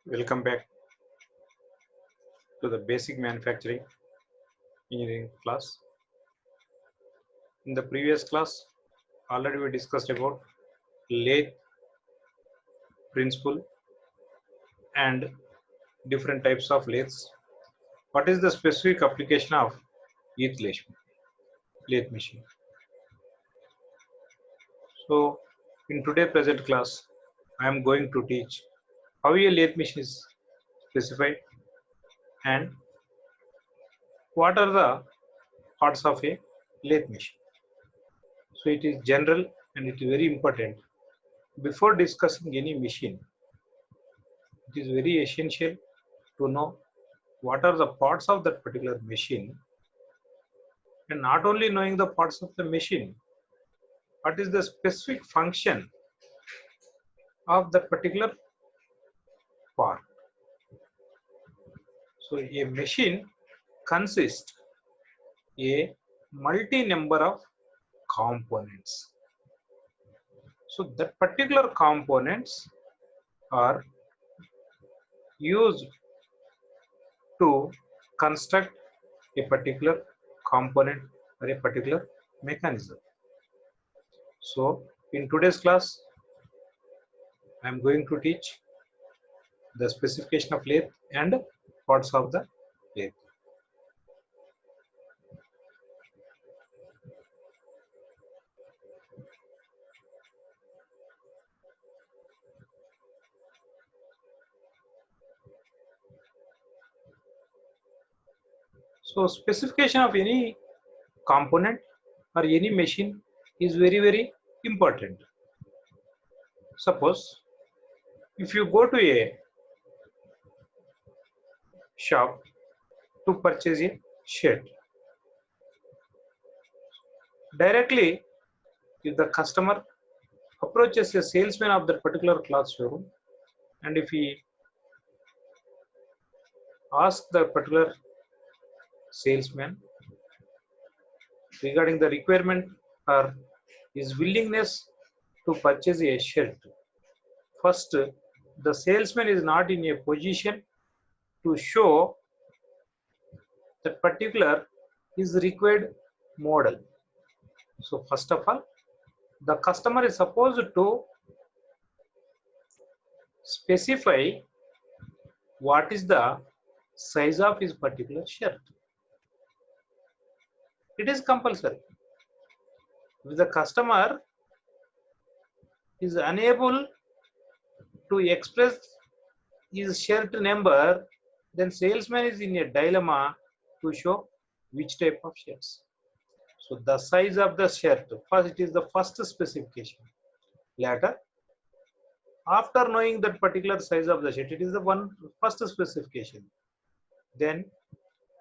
Welcome back to the basic manufacturing engineering class. In the previous class, already we discussed about lathe principle and different types of lathes. What is the specific application of each lathe machine? So, in today's present class, I am going to teach how a lathe machine is specified and what are the parts of a lathe machine. So, it is general and it is very important. Before discussing any machine, it is very essential to know what are the parts of that particular machine, and not only knowing the parts of the machine, what is the specific function of that particular part. So a machine consists a multi number of components. So that particular components are used to construct a particular component or a particular mechanism. So in today's class, I am going to teach the specification of lathe and parts of the lathe. So specification of any component or any machine is very important. Suppose if you go to a shop to purchase a shirt, directly if the customer approaches a salesman of that particular cloth showroom, and if he asks the particular salesman regarding the requirement or his willingness to purchase a shirt, first the salesman is not in a position to show that particular is required model. So first of all, the customer is supposed to specify what is the size of his particular shirt. It is compulsory. If the customer is unable to express his shirt number, then salesman is in a dilemma to show which type of shirts. So the size of the shirt, first it is the first specification. Later, after knowing that particular size of the shirt, it is the first specification. Then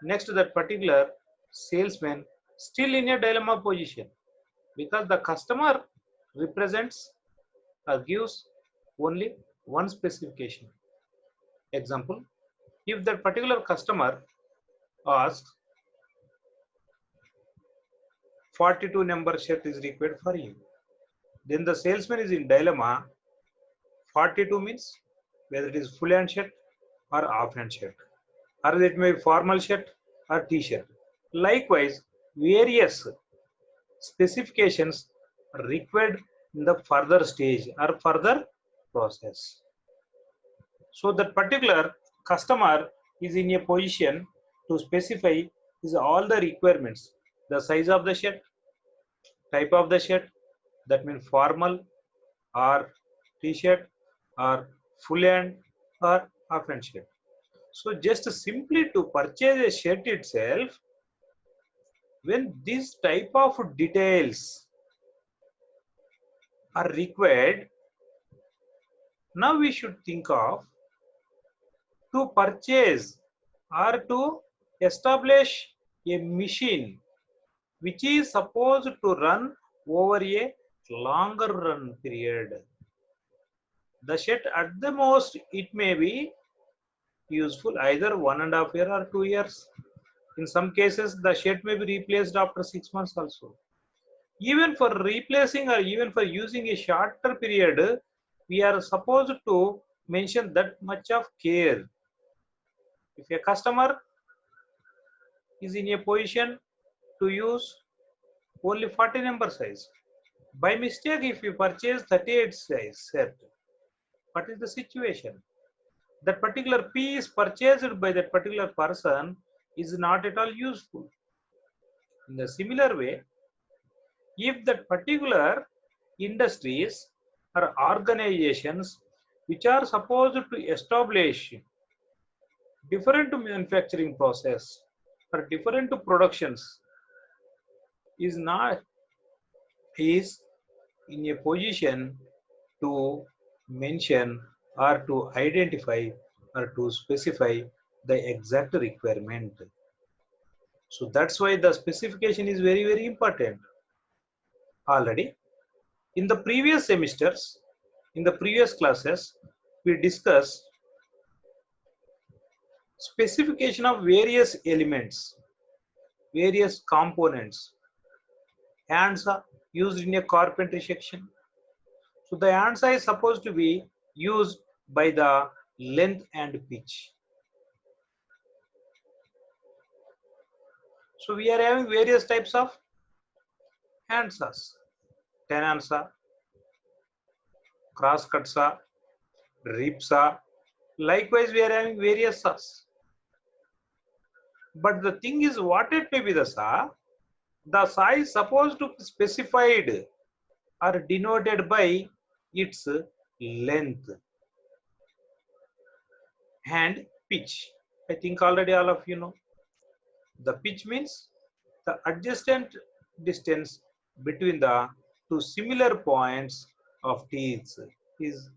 next to that particular salesman still in a dilemma position, because the customer represents or gives only one specification. Example, if that particular customer asks 42 number shirt is required for you, then the salesman is in dilemma. 42 means whether it is full hand shirt or half hand shirt, or it may be formal shirt or t-shirt. Likewise, various specifications are required in the further stage or further process. So that particular customer is in a position to specify is all the requirements: the size of the shirt, type of the shirt, that means formal or t-shirt or full hand or half hand shirt. So just simply to purchase a shirt itself, when this type of details are required, now we should think of to purchase or to establish a machine which is supposed to run over a longer run period. The shirt at the most it may be useful either 1.5 years or 2 years. In some cases, the shirt may be replaced after 6 months also. Even for replacing or even for using a shorter period, we are supposed to mention that much of care. If a customer is in a position to use only 40 number size, by mistake if you purchase 38 size set, what is the situation? That particular piece purchased by that particular person is not at all useful. In the similar way, if that particular industries or organizations which are supposed to establish different manufacturing process or different productions is not is in a position to mention or to identify or to specify the exact requirement. So that's why the specification is very, very important. Already in the previous semesters, in the previous classes, we discussed specification of various elements, various components. ANSA used in a carpentry section. So the ANSA is supposed to be used by the length and pitch. So we are having various types of ANSAs. 10 ANSA, cross cut saw, rip saw. Likewise, we are having various saws. But the thing is, what it may be the saw is supposed to be specified or denoted by its length and pitch. I think already all of you know. The pitch means the adjacent distance between the two similar points of teeth is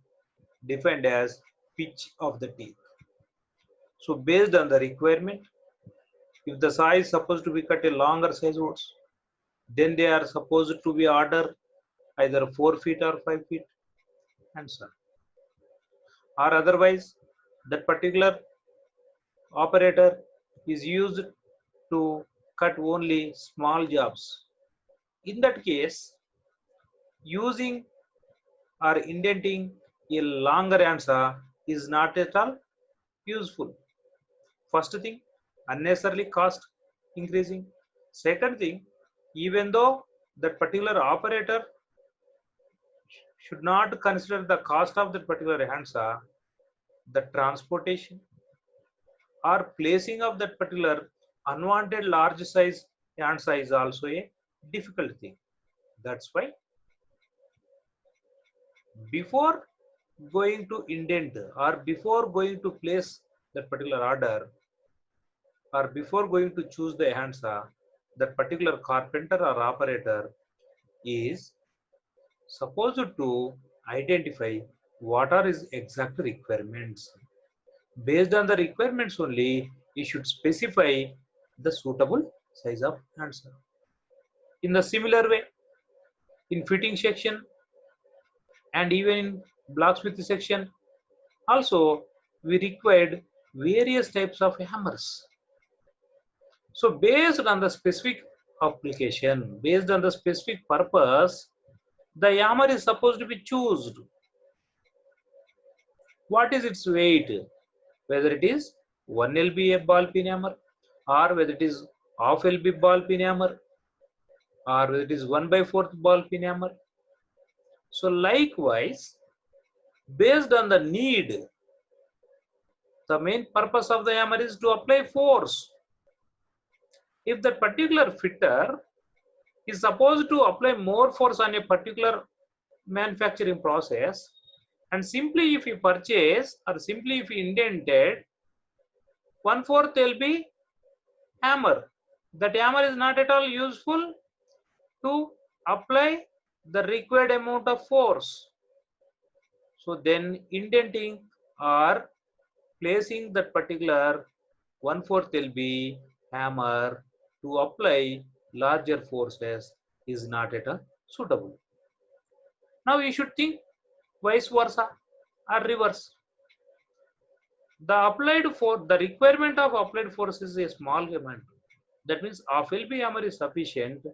defined as pitch of the teeth. So based on the requirement, if the saw is supposed to be cut a longer size wood, then they are supposed to be order either 4 feet or 5 feet and so on. Or otherwise, that particular operator is used to cut only small jobs. In that case, using or indenting a longer ANSA is not at all useful. First thing, unnecessarily cost increasing. Second thing, even though that particular operator should not consider the cost of that particular ANSA, the transportation or placing of that particular unwanted large size ANSA is also a difficult thing. That's why before going to indent or before going to place that particular order or before going to choose the ANSA, that particular carpenter or operator is supposed to identify what are his exact requirements. Based on the requirements only, he should specify the suitable size of ANSA. In the similar way, in fitting section and even in blacksmith section, also we required various types of hammers. So based on the specific application, based on the specific purpose, the hammer is supposed to be chosen. What is its weight? Whether it is 1 lb a ball peen hammer, or whether it is half lb ball peen hammer, or whether it is 1/4 ball peen hammer. So likewise, based on the need, the main purpose of the hammer is to apply force. If that particular fitter is supposed to apply more force on a particular manufacturing process, and simply if you purchase or simply if you indented 1/4 lb hammer, that hammer is not at all useful to apply the required amount of force. So then indenting or placing that particular 1/4 lb hammer to apply larger forces is not at all suitable. Now you should think vice versa or reverse. The requirement of applied force is a small amount. That means half LB hammer is sufficient,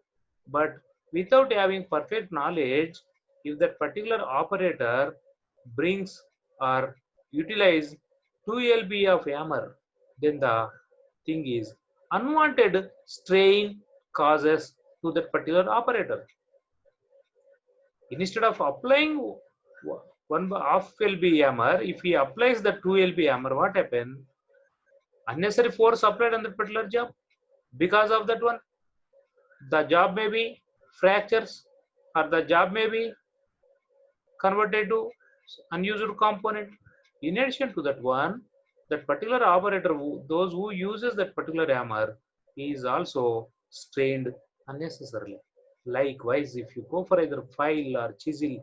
but without having perfect knowledge, if that particular operator brings or utilize 2 lb of hammer, then the thing is unwanted strain causes to that particular operator. Instead of applying one half lb hammer, if he applies the 2 lb hammer, what happens? Unnecessary force applied on that particular job. Because of that one, the job may be fractures, or the job may be converted to unused component. In addition to that one, that particular operator, those who uses that particular hammer, is also strained unnecessarily. Likewise, if you go for either file or chisel,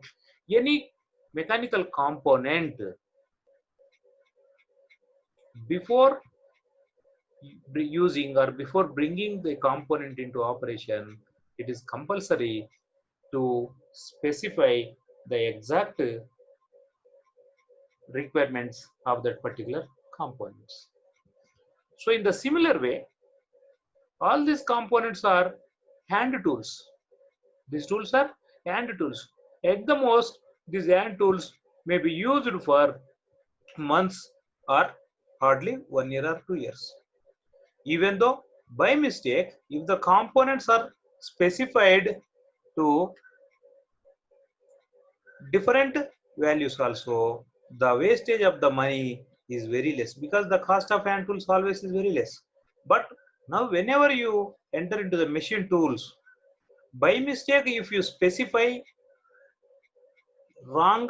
any mechanical component, before using or before bringing the component into operation, it is compulsory to specify the exact requirements of that particular components. So in the similar way, all these components are hand tools. These tools are hand tools. At the most, these hand tools may be used for months or hardly 1 year or 2 years. Even though by mistake, if the components are specified to different values also, the wastage of the money is very less, because the cost of hand tools always is very less. But now whenever you enter into the machine tools, by mistake if you specify wrong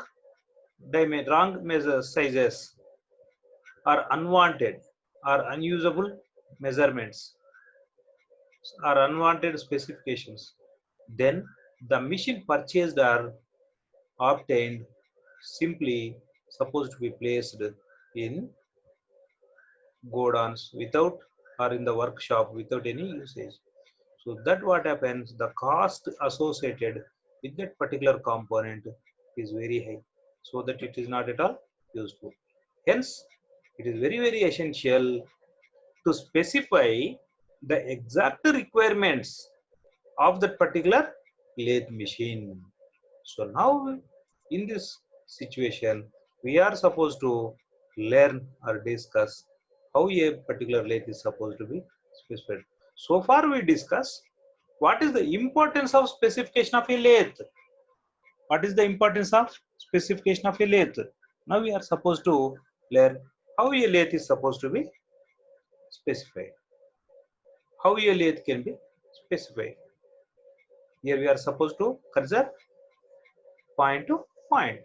wrong measure sizes or unwanted or unusable measurements or unwanted specifications, then the machine purchased or obtained simply supposed to be placed in godowns without, or in the workshop without any usage. So that what happens, the cost associated with that particular component is very high, so that it is not at all useful. Hence, it is very essential to specify the exact requirements of that particular lathe machine. So now in this situation, we are supposed to learn or discuss how a particular lathe is supposed to be specified. So far we discuss what is the importance of specification of a lathe. What is the importance of specification of a lathe? Now we are supposed to learn how a lathe is supposed to be specified. How a lathe can be specified. Here we are supposed to consider point to point.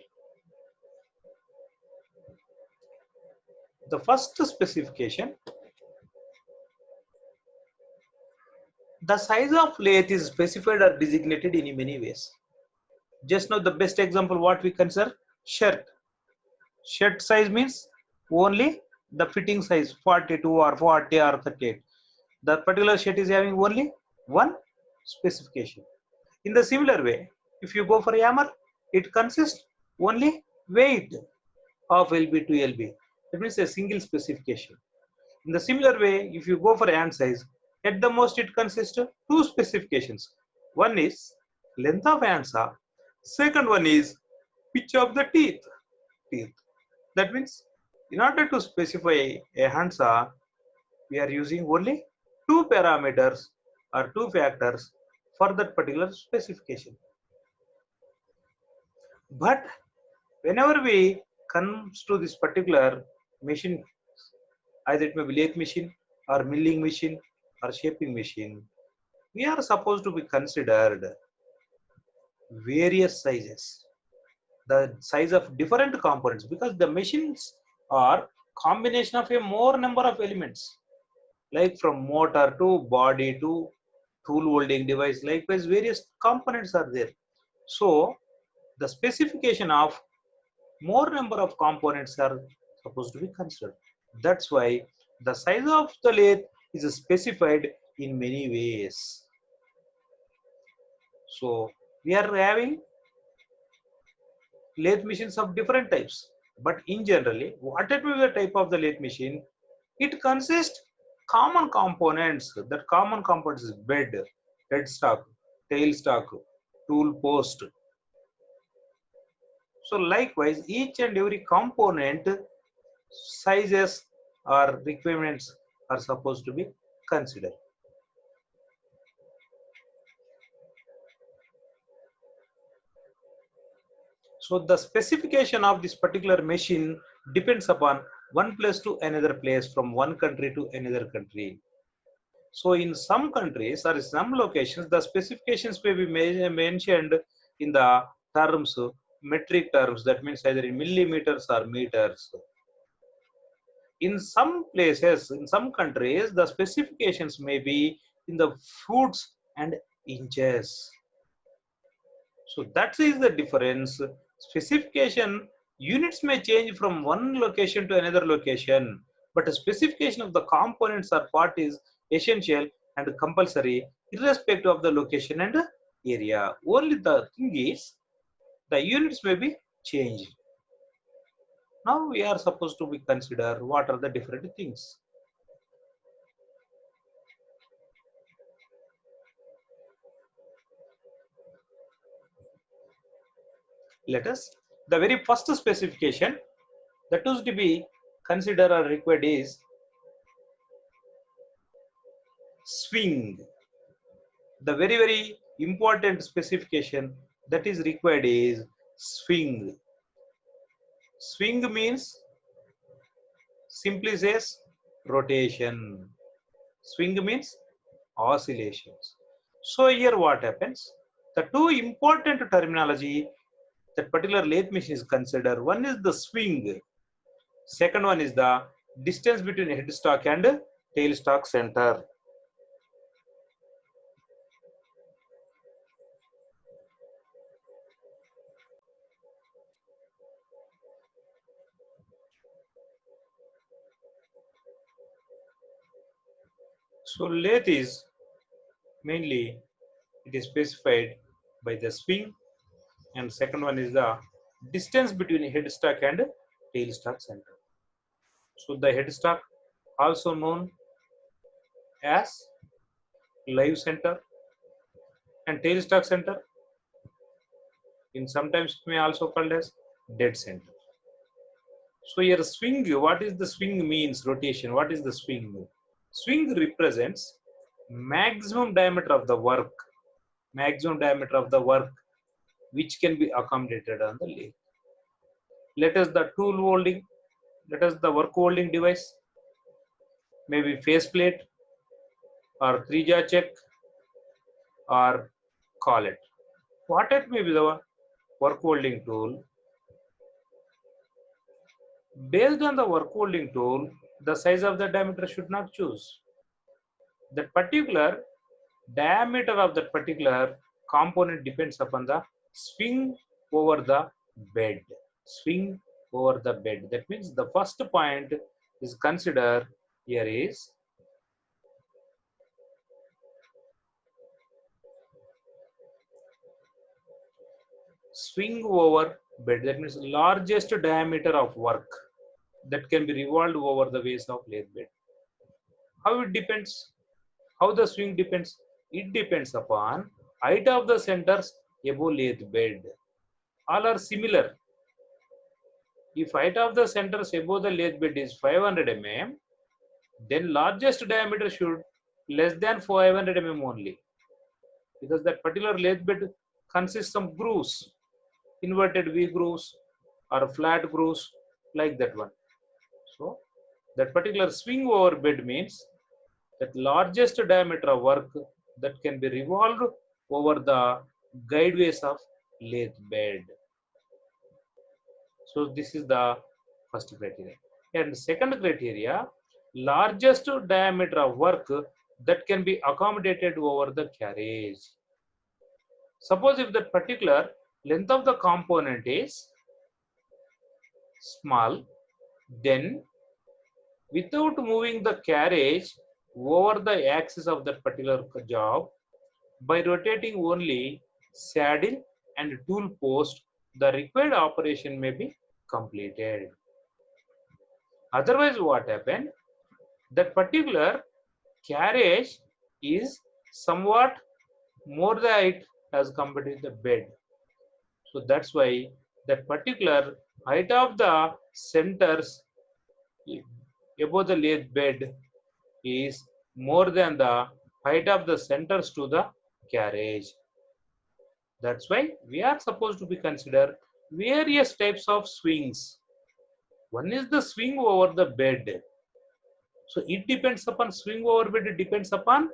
The first specification, the size of lathe is specified or designated in many ways. Just now the best example what we consider, shirt. Shirt size means only the fitting size 42 or 40 or 38. The particular shirt is having only one specification. In the similar way, if you go for a hammer, it consists only weight of LB to LB. That means a single specification. In the similar way, if you go for hand size, at the most it consists of two specifications. One is length of handsaw. Second one is pitch of the teeth. That means in order to specify a handsaw, we are using only two parameters or two factors for that particular specification. But whenever we comes to this particular machine, either it may be lathe machine or milling machine or shaping machine, we are supposed to be considered various sizes, the size of different components, because the machines are combination of a more number of elements, like from motor to body to tool holding device. Likewise, various components are there. So the specification of more number of components are supposed to be considered. That's why the size of the lathe is specified in many ways. So we are having lathe machines of different types, but in generally, whatever the type of the lathe machine, it consists common components. That common components is bed, headstock, tailstock, tool post. So likewise, each and every component sizes or requirements are supposed to be considered. So the specification of this particular machine depends upon one place to another place, from one country to another country. So in some countries or some locations, the specifications may be mentioned in the terms, metric terms, that means either in millimeters or meters. In some places, in some countries, the specifications may be in the foot and inches. So that is the difference. Specification units may change from one location to another location, but the specification of the components or part is essential and compulsory irrespective of the location and area. Only the thing is the units may be changed. Now we are supposed to be consider what are the different things. Let us, the very first specification that is to be considered or required is swing. The very important specification that is required is swing. Swing means, simply says, rotation. Swing means oscillations. So here what happens? The two important terminology that particular lathe machine is considered. One is the swing. Second one is the distance between headstock and tailstock center. So lathe is mainly, it is specified by the swing, and second one is the distance between headstock and tailstock center. So the headstock, also known as live center, and tailstock center in sometimes may also called as dead center. So here swing, what is the swing means? Rotation. What is the swing? Swing represents maximum diameter of the work, maximum diameter of the work which can be accommodated on the lathe. Let us the tool holding, let us the work holding device, maybe faceplate or three-jaw check or collet. What it may be the work holding tool. Based on the work holding tool, the size of the diameter should not choose. That particular diameter of that particular component depends upon the swing over the bed. Swing over the bed. That means the first point is considered here is swing over bed. That means largest diameter of work that can be revolved over the base of lathe bed. How it depends? How the swing depends? It depends upon height of the centers above lathe bed. All are similar. If height of the centers above the lathe bed is 500 mm, then largest diameter should less than 500 mm only, because that particular lathe bed consists of grooves, inverted V grooves or flat grooves, like that one. So that particular swing over bed means that largest diameter of work that can be revolved over the guideways of lathe bed. So this is the first criteria. And second criteria, largest diameter of work that can be accommodated over the carriage. Suppose if that particular length of the component is small, then without moving the carriage over the axis of that particular job, by rotating only saddle and tool post, the required operation may be completed. Otherwise, what happened? That particular carriage is somewhat more the height as compared to the bed. So that's why that particular height of the centers above the lathe bed is more than the height of the centers to the carriage. That's why we are supposed to be consider various types of swings. One is the swing over the bed. So it depends upon swing over bed, it depends upon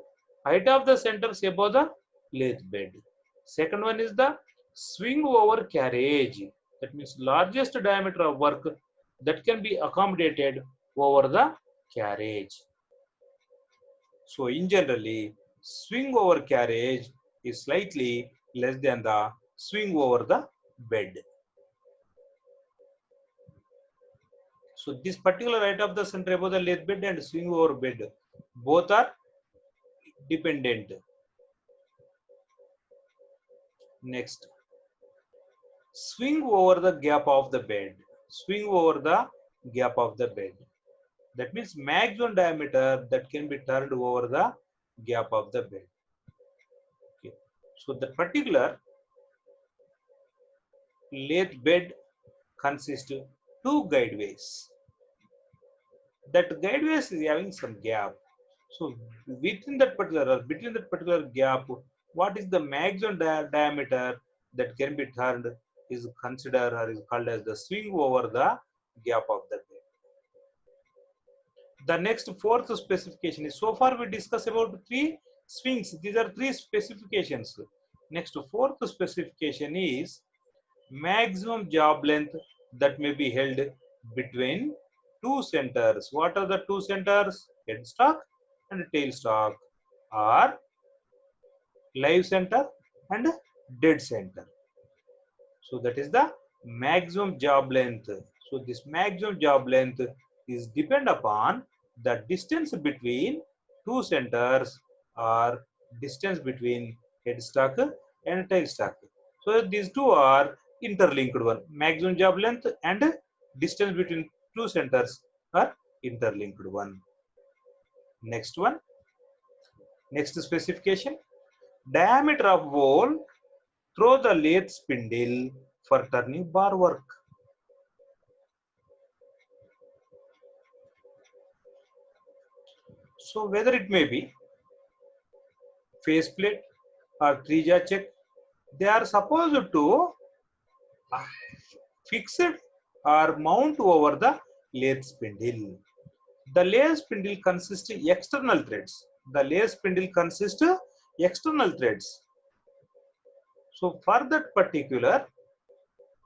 height of the centers above the lathe bed. Second one is the swing over carriage. That means largest diameter of work that can be accommodated over the carriage. So in generally, swing over carriage is slightly less than the swing over the bed. So this particular height of the center above the lathe bed and swing over bed, both are dependent. Next, swing over the gap of the bed. Swing over the gap of the bed. That means maximum diameter that can be turned over the gap of the bed. Okay. So the particular lathe bed consists of two guideways. That guideways is having some gap. So between that particular gap, what is the maximum diameter that can be turned is considered or is called as the swing over the gap of the bed. The next fourth specification is, so far we discussed about three swings. These are three specifications. Next fourth specification is maximum job length that may be held between two centers. What are the two centers? Headstock and tailstock, or live center and dead center. So that is the maximum job length. So this maximum job length is depend upon the distance between two centers or distance between headstock and tailstock. So these two are interlinked one. Maximum job length and distance between two centers are interlinked one. Next one. Next specification. Diameter of hole through the lathe spindle for turning bar work. So whether it may be faceplate or three-jaw check, they are supposed to fix it or mount over the lathe spindle. The lathe spindle consists of external threads. The lathe spindle consists of external threads. So for that particular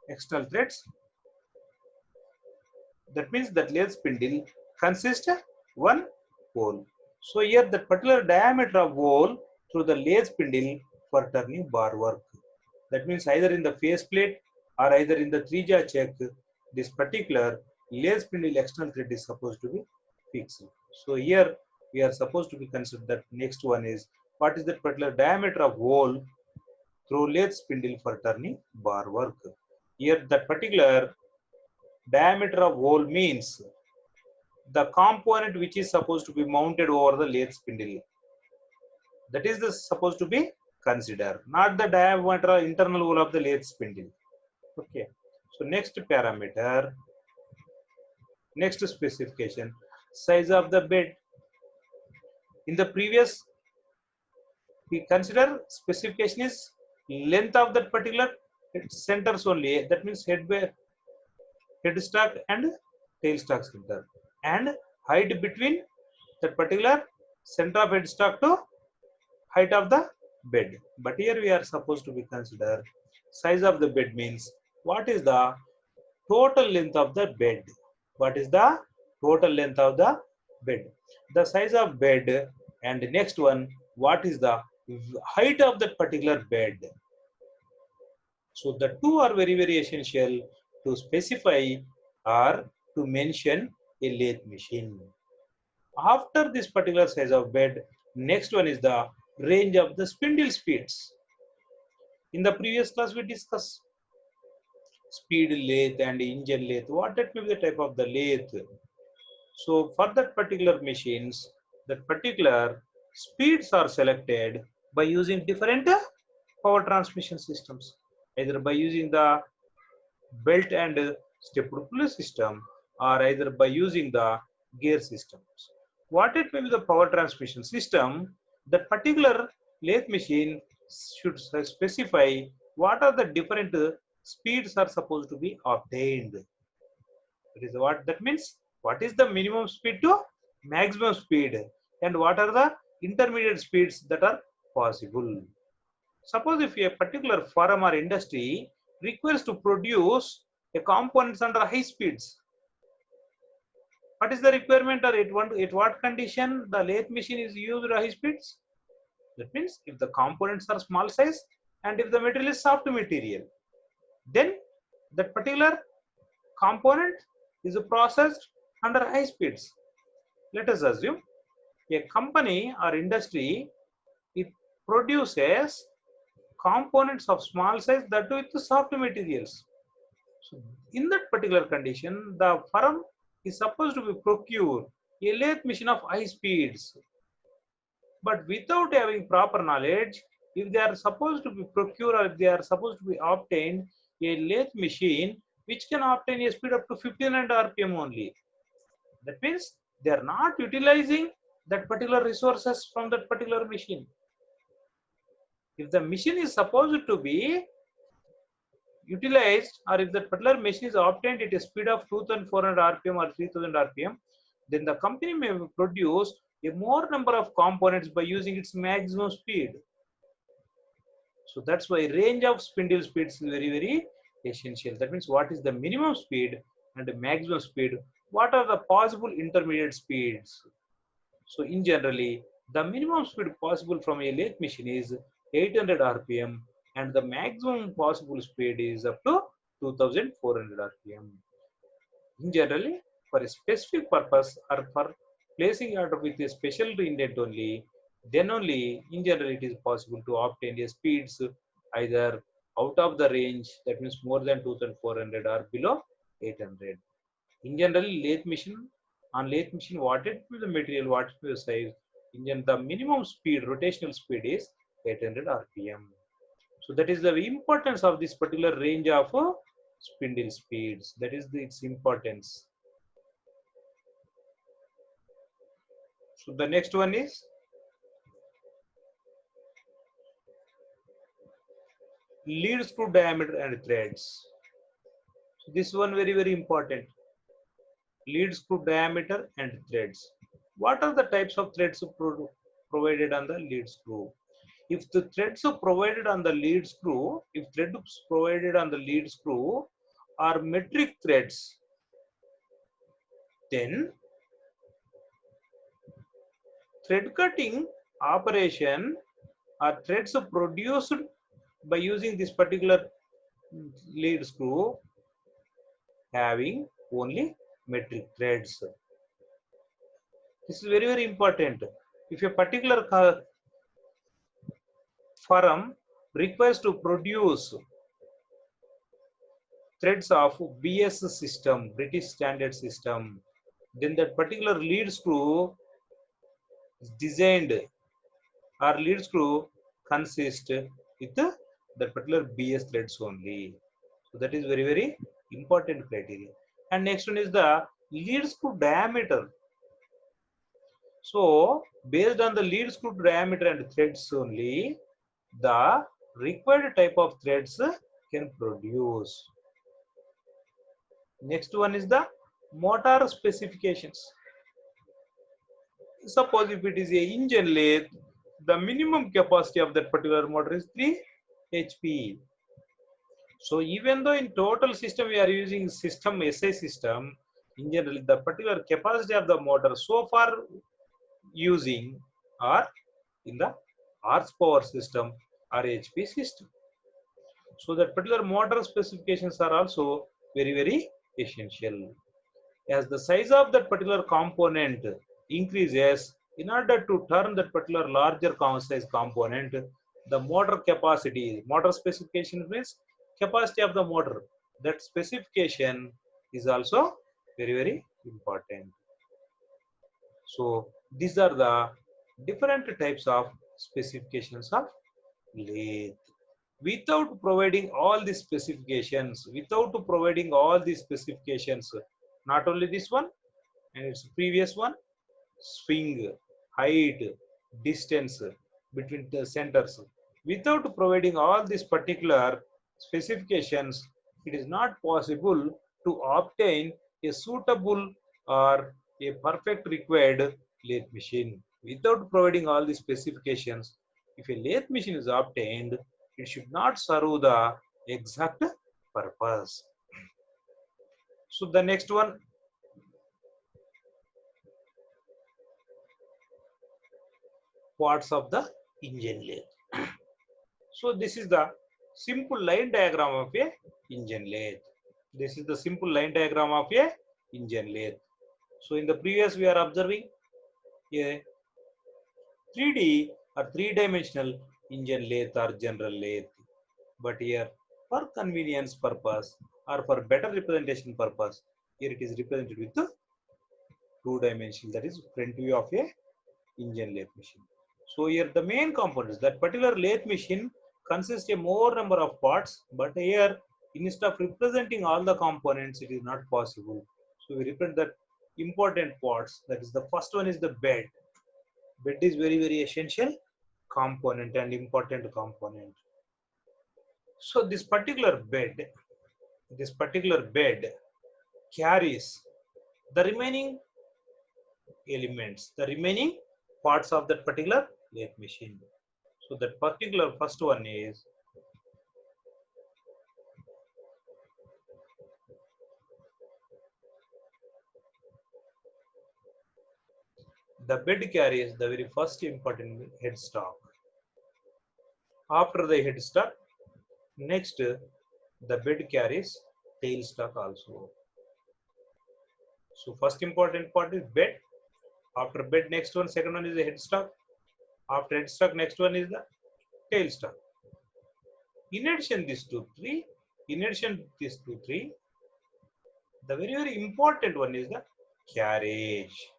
external threads, that means that lathe spindle consists of one hole. So here the particular diameter of hole through the lathe spindle for turning bar work. That means either in the faceplate or either in the three-jaw check, this particular lathe spindle external thread is supposed to be fixed. So here we are supposed to be considered that next one is, what is the particular diameter of hole through lathe spindle for turning bar work. Here that particular diameter of hole means the component which is supposed to be mounted over the lathe spindle. That is supposed to be considered, not the diameter internal hole of the lathe spindle. Okay. So next parameter, next specification, size of the bed. In the previous, we consider specification is length of that particular centers only. That means headstock and tailstock center, and height between that particular center of headstock to height of the bed. But here we are supposed to be consider size of the bed means what is the total length of the bed. What is the total length of the bed? The size of bed, and the next one, what is the height of that particular bed? So the two are very, very essential to specify or to mention a lathe machine. After this particular size of bed, next one is the range of the spindle speeds. In the previous class, we discussed speed lathe and engine lathe. What that may be the type of the lathe. So for that particular machines, that particular speeds are selected by using different power transmission systems, either by using the belt and stepped pulley system or either by using the gear systems. What it may be the power transmission system, that particular lathe machine should specify what are the different speeds are supposed to be obtained. That is what that means. What is the minimum speed to maximum speed, and what are the intermediate speeds that are possible. Suppose if a particular firm or industry requires to produce a components under high speeds, what is the requirement, or at what condition the lathe machine is used at high speeds? That means if the components are small size and if the material is soft material, then that particular component is processed under high speeds. Let us assume a company or industry, it produces components of small size, that with the soft materials. So in that particular condition, the firm is supposed to be procure a lathe machine of high speeds. But without having proper knowledge, if they are supposed to be procure or if they are supposed to be obtained a lathe machine which can obtain a speed up to 1500 RPM only. That means they are not utilizing that particular resources from that particular machine. If the machine is supposed to be utilized, or if that particular machine is obtained at a speed of 2400 RPM or 3000 RPM, then the company may produce a more number of components by using its maximum speed. So that's why range of spindle speeds is very, very essential. That means what is the minimum speed and the maximum speed? What are the possible intermediate speeds? So in generally, the minimum speed possible from a lathe machine is 800 RPM and the maximum possible speed is up to 2400 RPM. In generally, for a specific purpose or for placing order with a special intent only, then only in general it is possible to obtain a speeds either out of the range, that means more than 2400 or below 800. In general, lathe machine, what it will the material, what it will the size, in general, the minimum speed, rotational speed is 800 RPM. So that is the importance of this particular range of spindle speeds. That is its importance. So the next one is lead screw diameter and threads. So this one very, very important. Lead screw diameter and threads. What are the types of threads provided on the lead screw? If the threads are provided on the lead screw, if threads provided on the lead screw are metric threads, then thread cutting operation are threads produced by using this particular lead screw having only metric threads. This is very, very important. If a particular firm requires to produce threads of BS system, British Standard System, then that particular lead screw is designed or lead screw consists with that particular BS threads only. So that is very, very important criteria. And next one is the lead screw diameter. So based on the lead screw diameter and threads only, the required type of threads can produce. Next one is the motor specifications. Suppose if it is a engine lathe, the minimum capacity of that particular motor is 3 HP. So even though in total system we are using system SI system, in general the particular capacity of the motor so far using are in the horsepower system or HP system. So that particular motor specifications are also very, very essential. As the size of that particular component increases, in order to turn that particular larger size component, the motor capacity, motor specification means capacity of the motor. That specification is also very, very important. So these are the different types of specifications of lathe. Without providing all these specifications, Not only this one and its previous one, swing, height, distance between the centers. Without providing all these particular specifications, it is not possible to obtain a suitable or a perfect required lathe machine. Without providing all the specifications, if a lathe machine is obtained, it should not serve the exact purpose. So the next one, parts of the engine lathe. So this is the simple line diagram of a engine lathe. This is the simple line diagram of a engine lathe. So in the previous we are observing a 3D or three-dimensional engine lathe or general lathe. But here for convenience purpose or for better representation purpose, here it is represented with the two-dimensional, that is front view of a engine lathe machine. So here the main components, that particular lathe machine consists a more number of parts, but here instead of representing all the components, it is not possible. So we represent that important parts. That is the first one is the bed. Bed is very essential component and important component. So this particular bed carries the remaining elements, the remaining parts of that particular lathe machine. So that particular first one is the bed carries the very first important headstock. After the headstock, next the bed carries tailstock also. So first important part is bed. After bed, next one, second one is the headstock. After headstock, next one is the tailstock. In addition these two, three, the very important one is the carriage.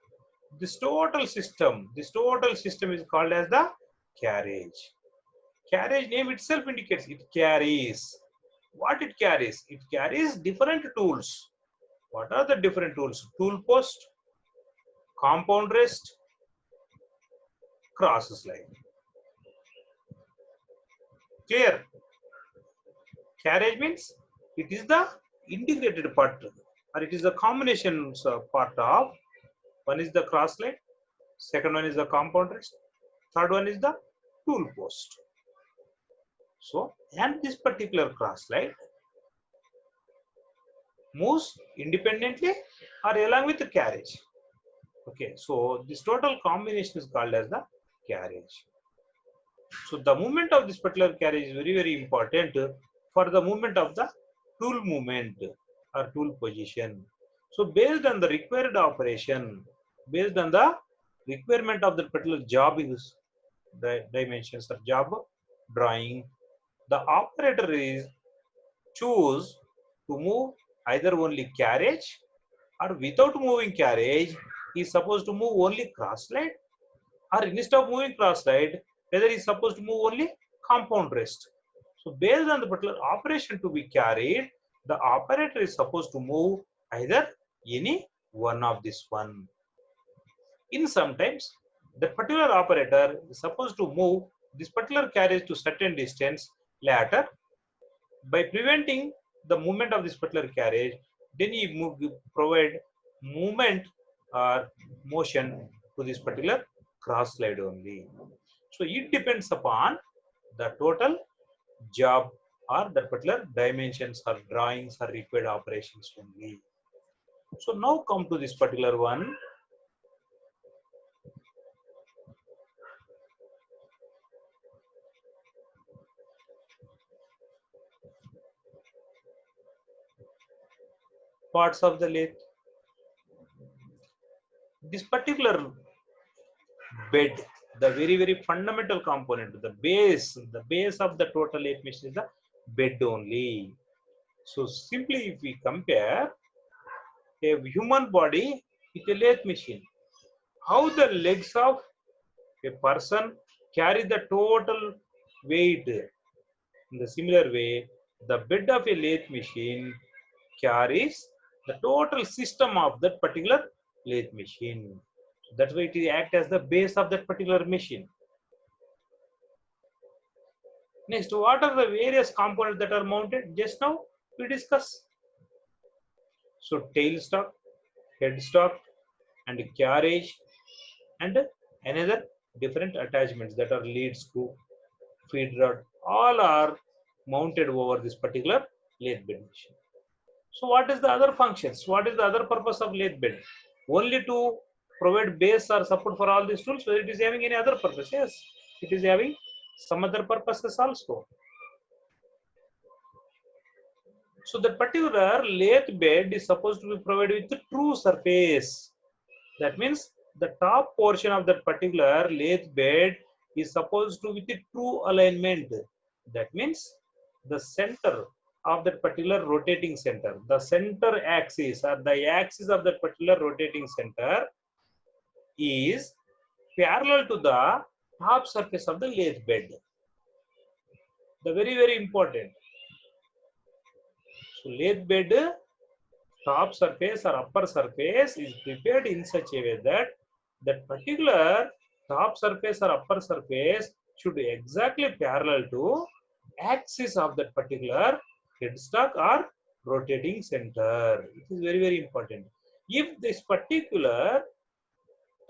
This total system is called as the carriage. Carriage name itself indicates it carries. What it carries? It carries different tools. What are the different tools? Tool post, compound rest, cross slide. Clear? Carriage means it is the integrated part, or it is the combination part of, one is the cross slide, second one is the compound rest, third one is the tool post. So, and this particular cross slide moves independently or along with the carriage. Okay, so this total combination is called as the carriage. So the movement of this particular carriage is very important for the movement of the tool movement or tool position. So based on the required operation, based on the requirement of the particular job is the dimensions or job drawing, the operator is choose to move either only carriage or without moving carriage, he is supposed to move only cross slide, or instead of moving cross slide, whether he is supposed to move only compound rest. So based on the particular operation to be carried, the operator is supposed to move either any one of this one. In sometimes, the particular operator is supposed to move this particular carriage to certain distance later. By preventing the movement of this particular carriage, then he provide movement or motion to this particular cross slide only. So it depends upon the total job or the particular dimensions or drawings or required operations only. So now come to this particular one. Parts of the lathe. This particular bed, the very fundamental component, the base of the total lathe machine is the bed only. So simply if we compare a human body with a lathe machine, how the legs of a person carry the total weight, in the similar way, the bed of a lathe machine carries the total system of that particular lathe machine. So that's why it will act as the base of that particular machine. Next, what are the various components that are mounted? Just now we discuss. So tailstock, headstock, and carriage, and another different attachments that are lead screw, feed rod, all are mounted over this particular lathe bed machine. So what is the other functions? What is the other purpose of lathe bed? Only to provide base or support for all these tools, whether it is having any other purpose? Yes, it is having some other purposes also. So that particular lathe bed is supposed to be provided with the true surface. That means the top portion of that particular lathe bed is supposed to be with the true alignment. That means the center of that particular rotating center, the center axis or the axis of that particular rotating center is parallel to the top surface of the lathe bed. The very important. So lathe bed top surface or upper surface is prepared in such a way that that particular top surface or upper surface should be exactly parallel to axis of that particular headstock or rotating center. It is very important. If this particular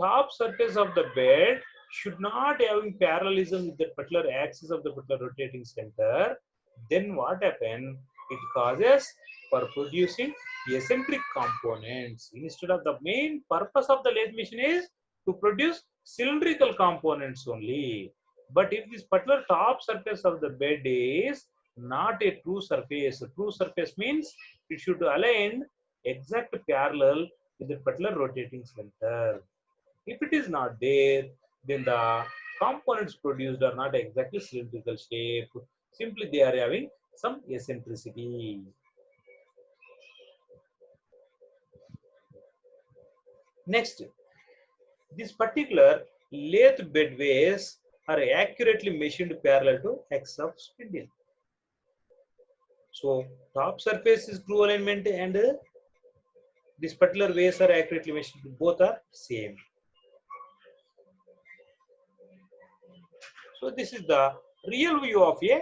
top surface of the bed should not having parallelism with the particular axis of the particular rotating center, then what happens? It causes for producing eccentric components. Instead of the main purpose of the lathe machine is to produce cylindrical components only. But if this particular top surface of the bed is not a true surface means it should align exact parallel with the particular rotating center. If it is not there, then the components produced are not exactly cylindrical shape. Simply they are having some eccentricity. Next, this particular lathe bedways are accurately machined parallel to axis of spindle. So top surface is true alignment and this particular ways are accurately machined. Both are same. So this is the real view of a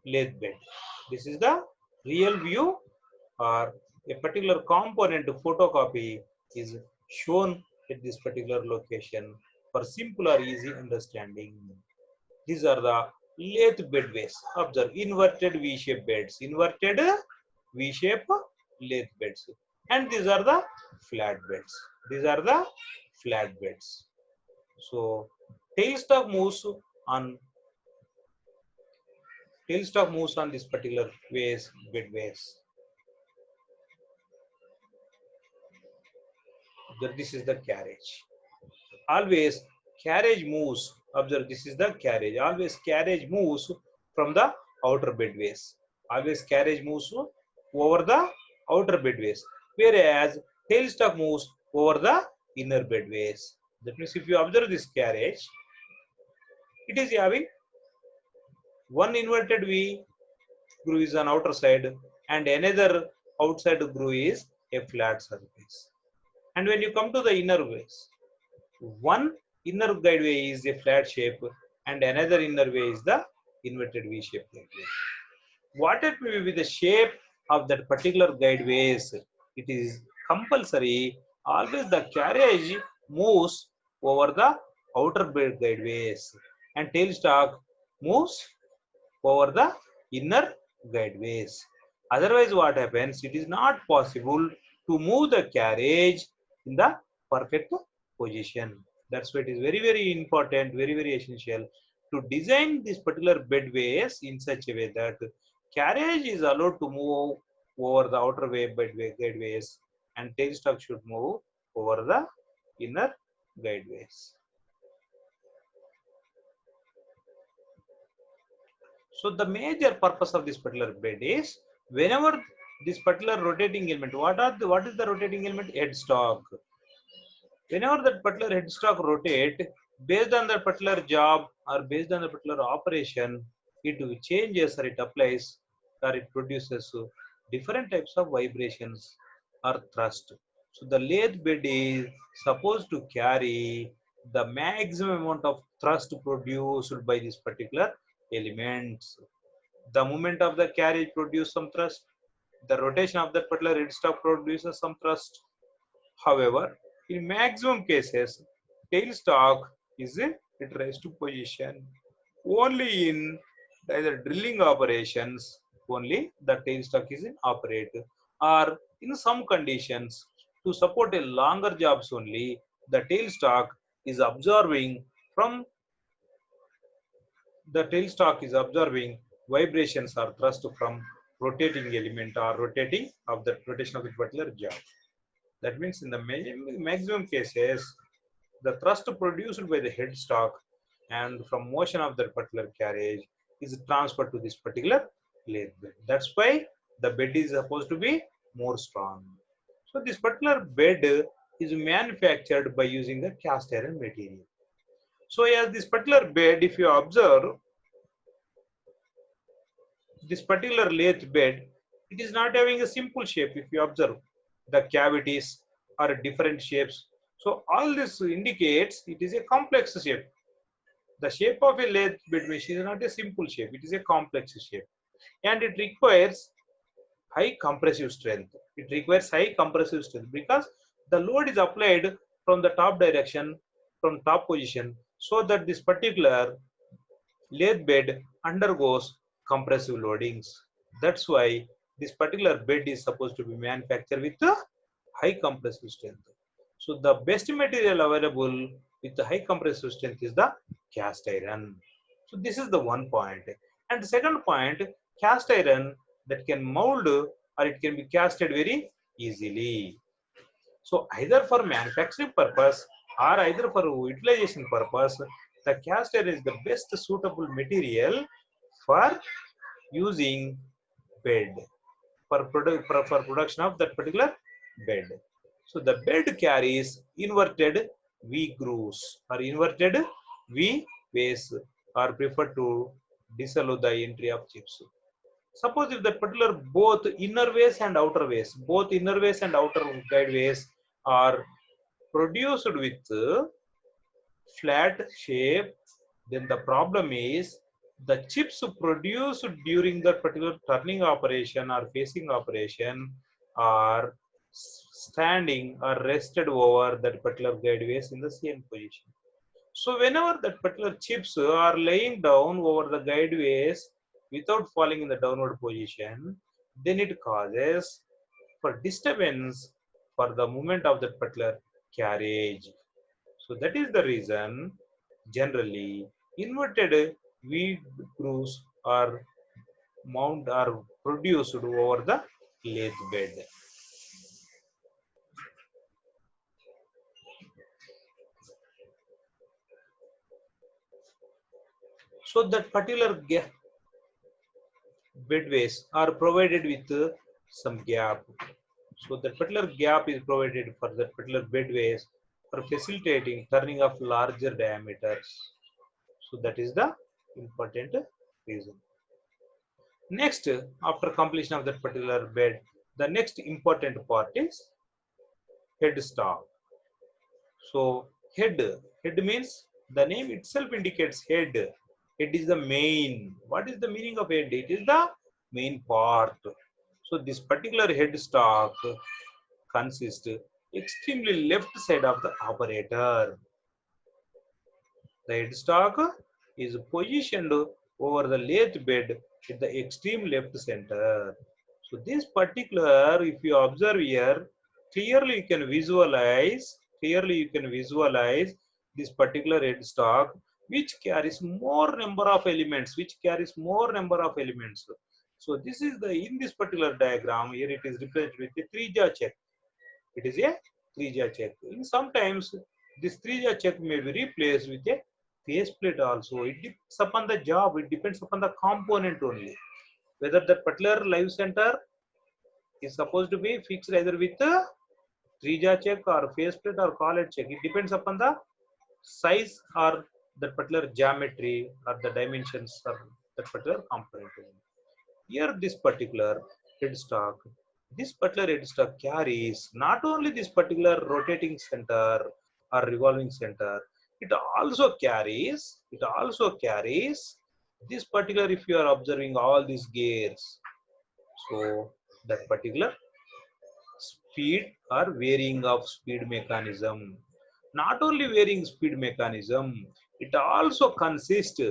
lathe bed. This is the real view or a particular component photocopy is shown at this particular location for simple or easy understanding. These are the lathe bedways. Observe inverted V-shaped beds, inverted V-shaped lathe beds, and these are the flat beds. These are the flat beds. So tailstock moves on this particular ways, bedways. This is the carriage. Always carriage moves. Observe, this is the carriage. Always carriage moves from the outer bedways. Always carriage moves over the outer bedways. Whereas tailstock moves over the inner bedways. That means if you observe this carriage, it is having one inverted V groove is on outer side and another outside groove is a flat surface. And when you come to the inner ways, one inner guideway is a flat shape and another inner way is the inverted V-shaped guideway. Whatever may be the shape of that particular guideways, it is compulsory always the carriage moves over the outer guideways and tailstock moves over the inner guideways. Otherwise, what happens? It is not possible to move the carriage in the perfect position. That's why it is very important, very essential to design this particular bedways in such a way that carriage is allowed to move over the outer way bedway guideways and tailstock should move over the inner guideways. So the major purpose of this particular bed is whenever this particular rotating element, what is the rotating element? Headstock. Whenever that particular headstock rotate, based on that particular job or based on the particular operation, it changes or it applies or it produces different types of vibrations or thrust. So the lathe bed is supposed to carry the maximum amount of thrust produced by this particular elements. The movement of the carriage produces some thrust. The rotation of that particular headstock produces some thrust. However, in maximum cases, tailstock is at rest position. Only in either drilling operations, only the tailstock is in operate, or in some conditions to support a longer jobs only, the tailstock is observing from the tailstock is observing vibrations or thrust from rotating element or rotating of the rotation of the particular job. That means in the maximum cases, the thrust produced by the headstock and from motion of that particular carriage is transferred to this particular lathe bed. That's why the bed is supposed to be more strong. So this particular bed is manufactured by using the cast iron material. So as this particular bed, if you observe this particular lathe bed, it is not having a simple shape. If you observe, the cavities are different shapes. So all this indicates it is a complex shape. The shape of a lathe bed machine is not a simple shape. It is a complex shape, and it requires high compressive strength. It requires high compressive strength because the load is applied from the top direction, from top position, so that this particular lathe bed undergoes compressive loadings. That's why this particular bed is supposed to be manufactured with a high compressive strength. So the best material available with the high compressive strength is the cast iron. So this is the one point. And the second point, cast iron that can mold or it can be casted very easily. So either for manufacturing purpose or either for utilization purpose, the cast iron is the best suitable material for using bed for production of that particular bed. So the bed carries inverted V grooves or inverted V base are preferred to disallow the entry of chips. Suppose if that particular both inner ways and outer ways, both inner ways and outer guide ways are produced with flat shape, then the problem is the chips produced during that particular turning operation or facing operation are standing or rested over that particular guideways in the same position. So whenever that particular chips are laying down over the guideways without falling in the downward position, then it causes for disturbance for the movement of that particular carriage. So that is the reason generally inverted V grooves are mount are produced over the lathe bed. So that particular bedways are provided with some gap. So that particular gap is provided for that particular bedways for facilitating turning of larger diameters. So that is the important reason. Next, after completion of that particular bed, the next important part is headstock. So head means the name itself indicates head. Head is the main. What is the meaning of head? It is the main part. So this particular headstock consists extremely left side of the operator. The headstock is positioned over the lathe bed at the extreme left center. So this particular, if you observe here, clearly you can visualize this particular headstock which carries more number of elements, So this is the, in this particular diagram, here it is represented with a three-jaw check. It is a three-jaw check. In sometimes this three-jaw check may be replaced with a faceplate also. It depends upon the job, it depends upon the component only. Whether that particular live center is supposed to be fixed either with a three-jaw check or faceplate or collet check. It depends upon the size or that particular geometry or the dimensions of that particular component. Here this particular headstock This particular headstock carries not only this particular rotating center or revolving center, it also carries this particular, if you are observing all these gears, so that particular speed or varying of speed mechanism. Not only varying speed mechanism, it also consists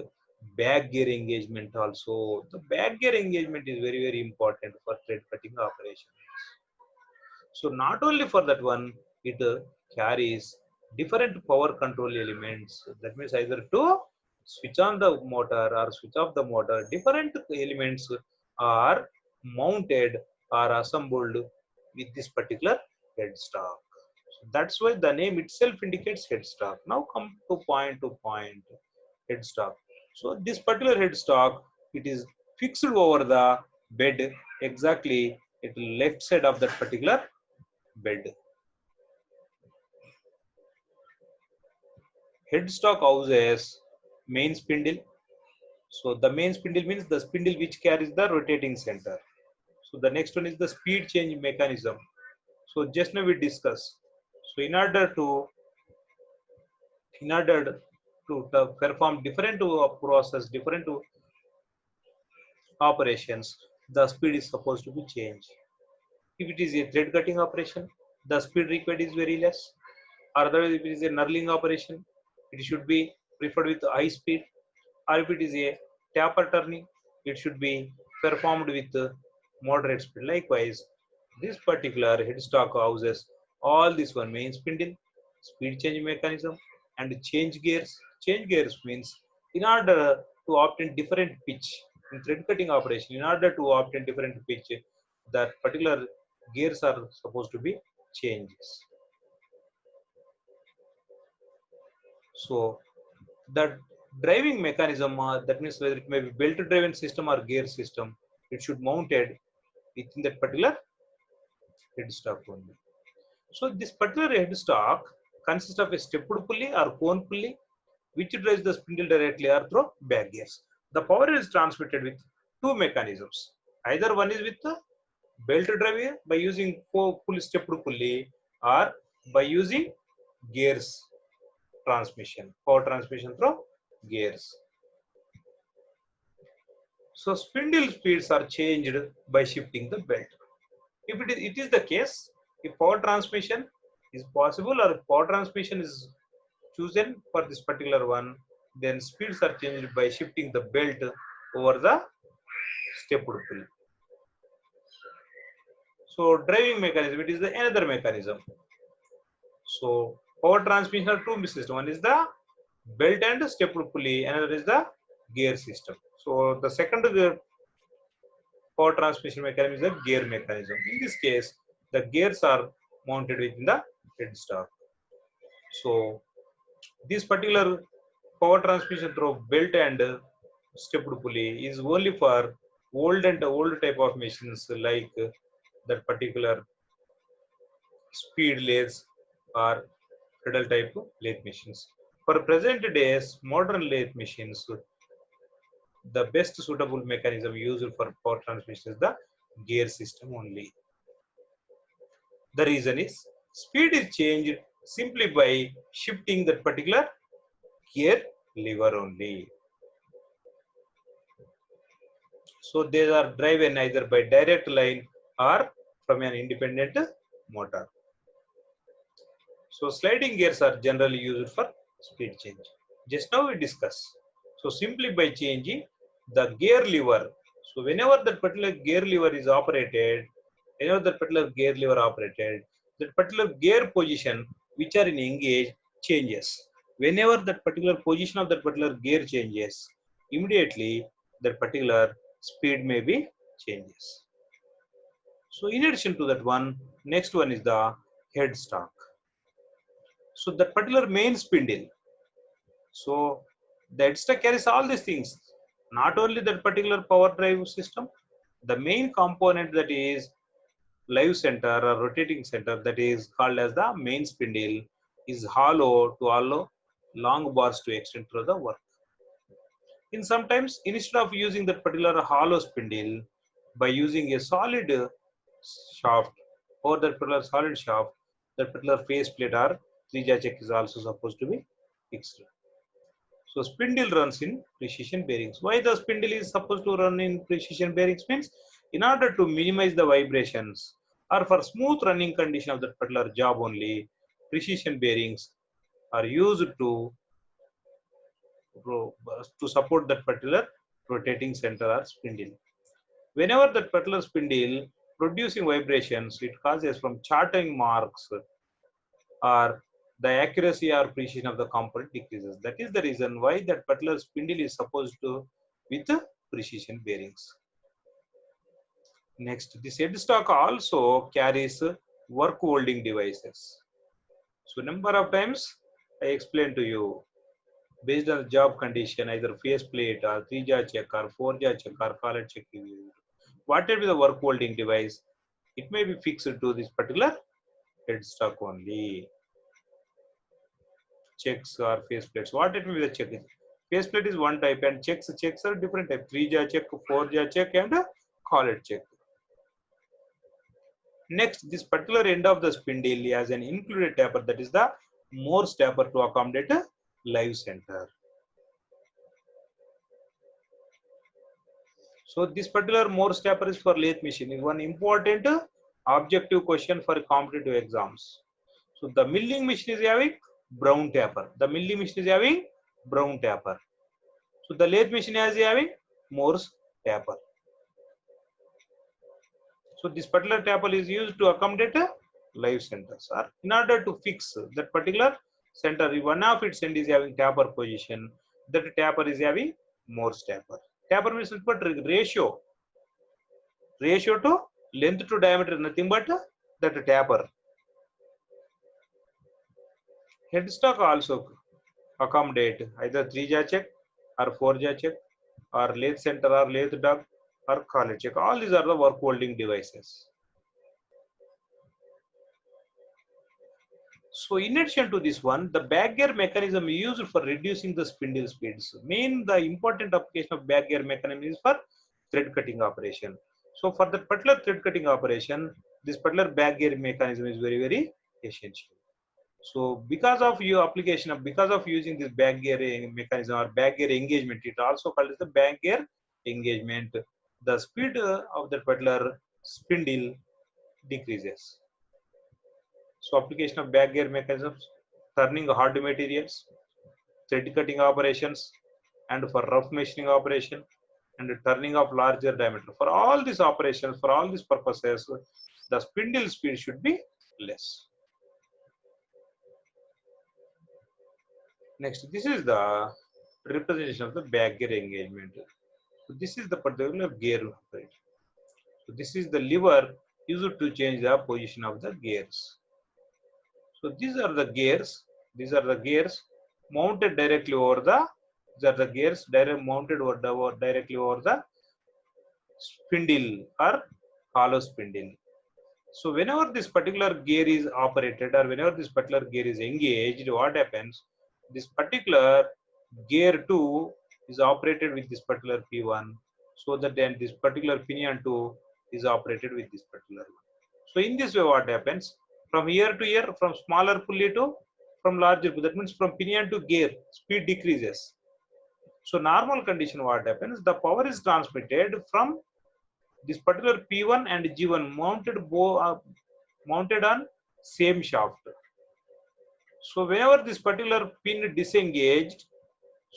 back gear engagement also. The back gear engagement is very, very important for thread cutting operation. So not only for that one, it carries different power control elements. That means either to switch on the motor or switch off the motor, different elements are mounted or assembled with this particular headstock. So that's why the name itself indicates headstock. Now come to point headstock. So this particular headstock, it is fixed over the bed exactly at the left side of that particular bed. Headstock houses main spindle. So the main spindle means the spindle which carries the rotating center. So the next one is the speed change mechanism. So just now we discussed. So in order to perform different process, different operations, the speed is supposed to be changed. If it is a thread cutting operation, the speed required is very less. Otherwise, if it is a knurling operation, it should be preferred with high speed. Or if it is a taper turning, it should be performed with moderate speed. Likewise, this particular headstock houses all this one: main spindle, speed change mechanism, and change gears. Change gears means in order to obtain different pitch in thread cutting operation, in order to obtain different pitch, that particular gears are supposed to be changes. So the driving mechanism, that means whether it may be belt driven system or gear system, it should mounted within that particular headstock only. So this particular headstock consists of a stepped pulley or cone pulley which drives the spindle directly or through back gears. The power is transmitted with two mechanisms. Either one is with the belt drive by using pulley stepped pulley, or by using gears transmission, power transmission through gears. So spindle speeds are changed by shifting the belt. If it is the case, if power transmission is possible or power transmission is chosen for this particular one, then speeds are changed by shifting the belt over the stepped pulley. So driving mechanism, it is the another mechanism. So power transmission are two systems. One is the belt and stepped pulley, another is the gear system. So the second power transmission mechanism is the gear mechanism. In this case, the gears are mounted within the headstock. So this particular power transmission through belt and stepped pulley is only for old type of machines, like that particular speed lathes or pedal type lathe machines. For present days, modern lathe machines, the best suitable mechanism used for power transmission is the gear system only. The reason is speed is changed simply by shifting that particular gear lever only. So they are driven either by direct line or from an independent motor. So sliding gears are generally used for speed change. Just now we discuss. So simply by changing the gear lever. So whenever that particular gear lever is operated, that particular gear position which are in engage changes. Whenever that particular position of that particular gear changes, immediately that particular speed may be changes. So in addition to that one, next one is the headstock. So that particular main spindle. So the headstock carries all these things. Not only that particular power drive system, the main component, that is live center or rotating center, that is called as the main spindle, is hollow to hollow long bars to extend through the work. In sometimes, instead of using that particular hollow spindle, by using a solid shaft or that particular solid shaft, that particular faceplate or three-jaw check is also supposed to be fixed. So spindle runs in precision bearings. Why the spindle is supposed to run in precision bearings means in order to minimize the vibrations or for smooth running condition of that particular job only, precision bearings are used to support that particular rotating center or spindle. Whenever that particular spindle producing vibrations, it causes from charting marks or the accuracy or precision of the component decreases. That is the reason why that particular spindle is supposed to with precision bearings. Next, this headstock also carries work holding devices. So number of times I explained to you based on the job condition, either faceplate or three-jaw check or four-jaw check or collar check. Whatever the work holding device, it may be fixed to this particular headstock only. Checks or faceplates. What it may be the check is. Faceplate is one type and checks are different type. Three-jaw check, four-jaw check and collar check. Next, this particular end of the spindle has an included taper, that is the Morse taper to accommodate a live center. So this particular Morse taper is for lathe machine. Is one important objective question for competitive exams. So the milling machine is having brown taper. The milling machine is having brown taper. So the lathe machine is having Morse taper. So this particular taper is used to accommodate live centers or in order to fix that particular center. If one of its end is having taper position, that taper is having Morse taper. Taper means but ratio to length to diameter, nothing but that taper. Headstock also accommodate either three-jaw check or four-jaw check or lathe center or lathe dog or collar check. All these are the work holding devices. So in addition to this one, the back gear mechanism is used for reducing the spindle speeds. The important application of back gear mechanism is for thread cutting operation. So for the particular thread cutting operation, this particular back gear mechanism is very, very essential. So because of your application of because of using this back gear mechanism or back gear engagement, it also called as the back gear engagement. The speed of that particular spindle decreases. So application of back gear mechanisms, turning hard materials, thread cutting operations, and for rough machining operation, and turning of larger diameter. For all these operations, for all these purposes, the spindle speed should be less. Next, this is the representation of the back gear engagement. So this is the particular gear operation. So this is the lever used to change the position of the gears. So these are the gears. These are the gears mounted directly over the. These are the gears mounted directly over the spindle or hollow spindle. So whenever this particular gear is operated or whenever this particular gear is engaged, what happens? This particular gear 2 is operated with this particular P1, so that then this particular pinion 2 is operated with this particular one. So in this way, what happens? From year to year, from smaller pulley to from larger pulley, that means from pinion to gear, speed decreases. So normal condition, what happens? The power is transmitted from this particular P1 and G1 mounted on same shaft. So whenever this particular pin disengaged,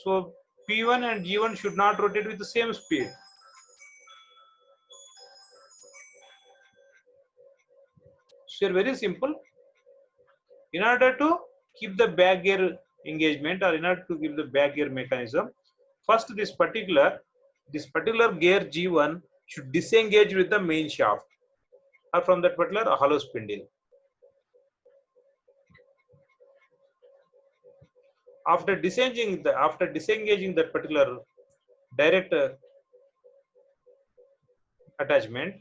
so P1 and G1 should not rotate with the same speed. So very simple. In order to keep the back gear engagement or in order to keep the back gear mechanism, first this particular gear G1 should disengage with the main shaft or from that particular hollow spindle. After disengaging that particular direct attachment,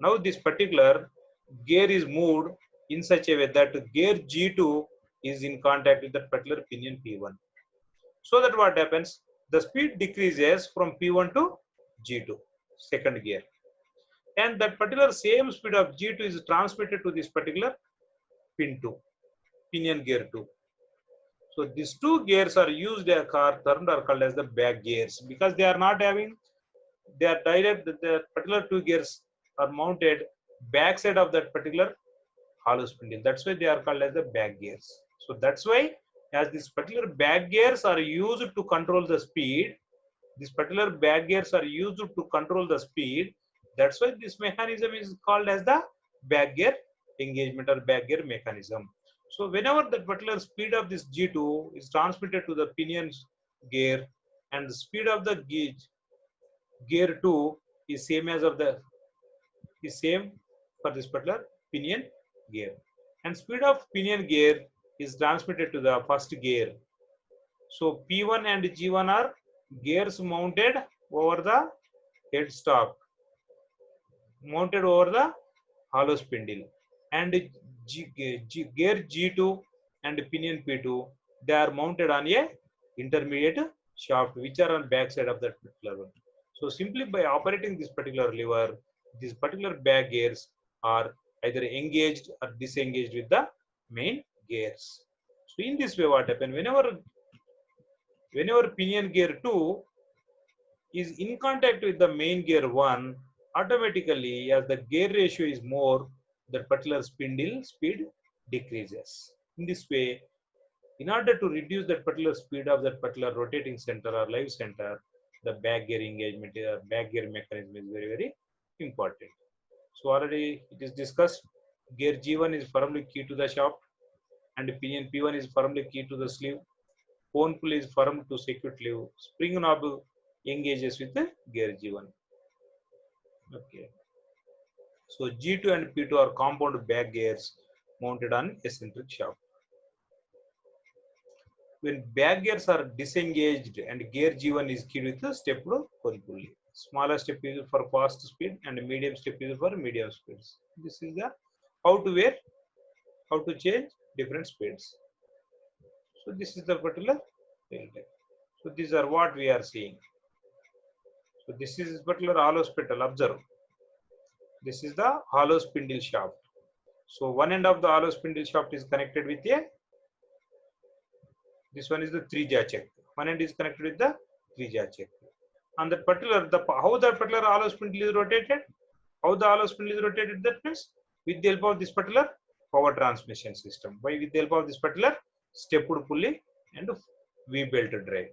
now this particular gear is moved in such a way that gear G2 is in contact with that particular pinion P1. So that what happens? The speed decreases from P1 to G2, second gear. and that particular same speed of G2 is transmitted to this particular pin 2, pinion gear 2. So these two gears are used a car termed or called as the back gears because they are not having, they are direct, the particular two gears are mounted backside of that particular hollow spindle. That's why they are called as the back gears. So that's why as these particular back gears are used to control the speed, these particular back gears are used to control the speed. That's why this mechanism is called as the back gear engagement or back gear mechanism. So whenever that particular speed of this G2 is transmitted to the pinion gear and the speed of the gear 2 is same as of the is same for this particular pinion gear, and speed of pinion gear is transmitted to the first gear. So P1 and G1 are gears mounted over the headstock, mounted over the hollow spindle, and gear G2 and pinion P2, they are mounted on a intermediate shaft which are on back side of that particular one. So simply by operating this particular lever, these particular back gears are either engaged or disengaged with the main gears. So in this way what happens, whenever pinion gear 2 is in contact with the main gear 1, automatically as the gear ratio is more, that particular spindle speed decreases. In this way, in order to reduce that particular speed of that particular rotating center or live center, the back gear engagement or back gear mechanism is very, very important. So already it is discussed, gear G1 is firmly key to the shaft and pinion P1 is firmly key to the sleeve. Cone pulley is firm to secure sleeve. Spring knob engages with the gear G1. Okay. So G2 and P2 are compound back gears mounted on eccentric shaft. When back gears are disengaged and gear G1 is keyed with a stepped cone pulley. Smaller step is for fast speed and medium step is for medium speeds. This is the how to change different speeds. So this is the particular tail type. So these are what we are seeing. So this is particular hollow spindle. Observe. This is the hollow spindle shaft. So one end of the hollow spindle shaft is connected with a, this one is the 3-jaw check. One end is connected with the 3-jaw check. On that particular, how the particular hollow spindle is rotated? How the hollow spindle is rotated? That means with the help of this particular power transmission system. By with the help of this particular stepped pulley and V-belt drive.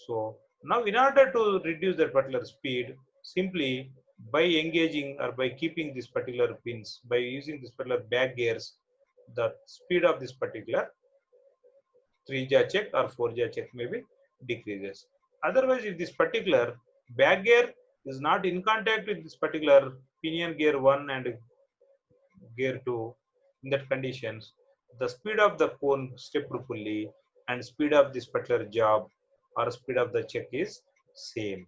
So now in order to reduce that particular speed, simply by engaging or by keeping this particular pins, by using this particular back gears, the speed of this particular 3-jaw check or 4-jaw check maybe decreases. Otherwise, if this particular back gear is not in contact with this particular pinion gear 1 and gear 2, in that conditions, the speed of the cone stepped pulley and speed of this particular job or speed of the check is same.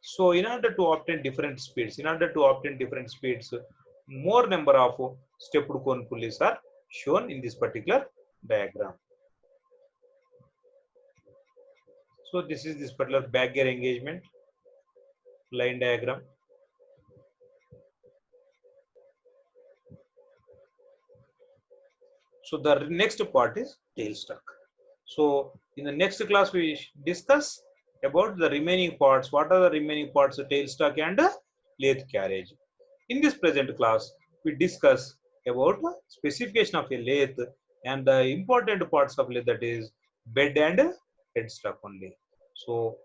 So in order to obtain different speeds, more number of stepped cone pulleys are shown in this particular diagram. So this is this particular back gear engagement line diagram. So the next part is tailstock. So in the next class we discuss about the remaining parts. What are the remaining parts of tailstock and lathe carriage? In this present class, we discuss about the specification of a lathe and the important parts of lathe, that is bed and headstock only. So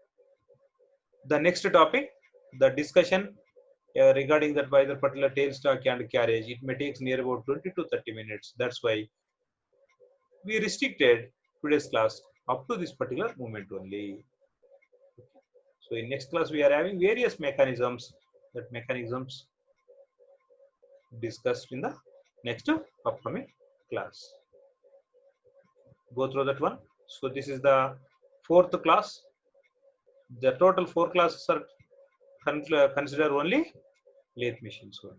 the next topic, the discussion regarding that by the particular tailstock and carriage, it may take near about 20 to 30 minutes. That's why we restricted today's class up to this particular moment only. So in next class, we are having various mechanisms, that mechanisms discussed in the next upcoming class. Go through that one. So this is the 4th class. The total 4 classes are consider only lathe machines only.